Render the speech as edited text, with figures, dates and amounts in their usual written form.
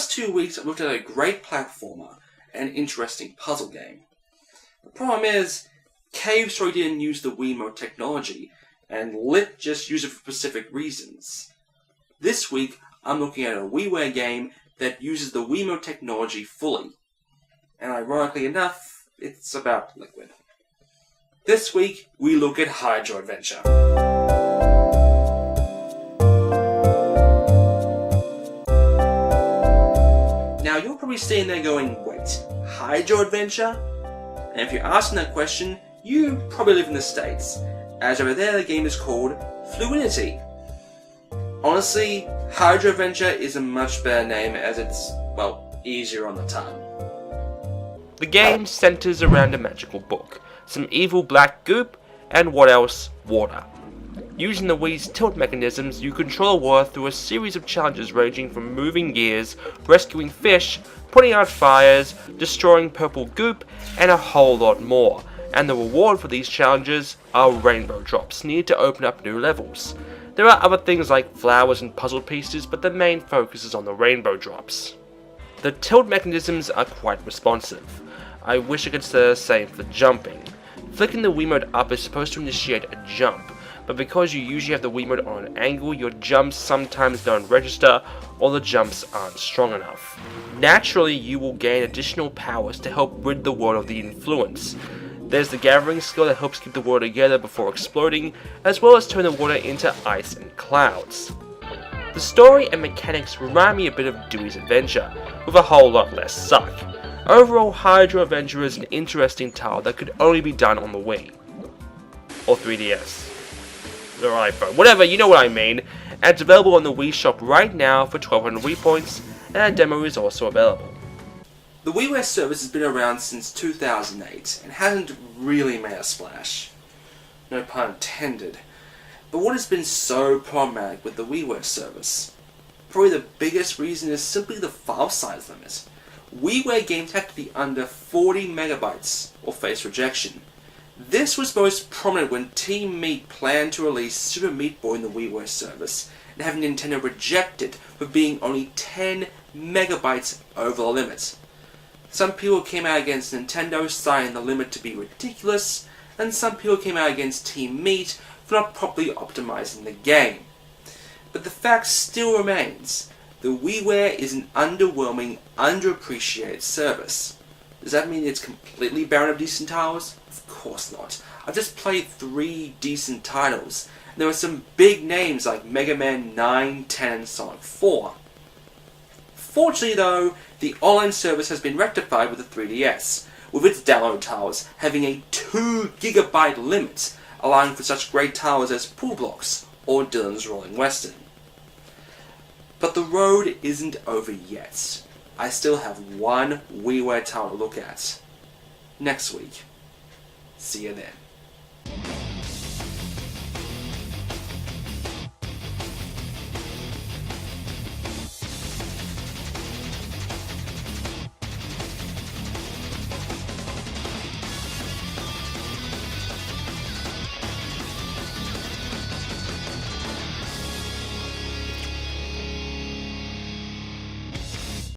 last 2 weeks I've looked at a great platformer and an interesting puzzle game. The problem is, Cave Story didn't use the Wiimote technology, and Lit just used it for specific reasons. This week, I'm looking at a WiiWare game that uses the Wiimote technology fully. And ironically enough, it's about Liquid. This week, we look at Hydroventure. Now, you're probably sitting there going, wait, Hydroventure? And if you're asking that question, you probably live in the States, as over there the game is called Fluidity. Honestly, Hydroventure is a much better name as it's, well, easier on the tongue. The game centers around a magical book, some evil black goop, and what else? Water. Using the Wii's tilt mechanisms, you control water through a series of challenges ranging from moving gears, rescuing fish, putting out fires, destroying purple goop, and a whole lot more. And the reward for these challenges are rainbow drops needed to open up new levels. There are other things like flowers and puzzle pieces, but the main focus is on the rainbow drops. The tilt mechanisms are quite responsive. I wish I could say the same for jumping. Flicking the Wiimote up is supposed to initiate a jump, but because you usually have the Wiimote on an angle, your jumps sometimes don't register, or the jumps aren't strong enough. Naturally, you will gain additional powers to help rid the world of the influence. There's the gathering skill that helps keep the water together before exploding, as well as turn the water into ice and clouds. The story and mechanics remind me a bit of Dewey's Adventure, with a whole lot less suck. Overall, Hydroventure is an interesting title that could only be done on the Wii. Or 3DS. Or iPhone. Whatever, you know what I mean. And it's available on the Wii shop right now for 1200 Wii points, and a demo is also available. The WiiWare service has been around since 2008, and hasn't really made a splash. No pun intended. But what has been so problematic with the WiiWare service? Probably the biggest reason is simply the file size limit. WiiWare games have to be under 40 megabytes, or face rejection. This was most prominent when Team Meat planned to release Super Meat Boy in the WiiWare service, and having Nintendo reject it for being only 10 megabytes over the limit. Some people came out against Nintendo, citing the limit to be ridiculous, and some people came out against Team Meat for not properly optimizing the game. But the fact still remains, the WiiWare is an underwhelming, underappreciated service. Does that mean it's completely barren of decent titles? Of course not. I've just played 3 decent titles, and there were some big names like Mega Man 9, 10, and Sonic 4. Fortunately though, the online service has been rectified with the 3DS, with its download titles having a 2 GB limit, allowing for such great titles as Pool Blocks or Dylan's Rolling Western. But the road isn't over yet. I still have one WiiWare title to look at. Next week. See you then.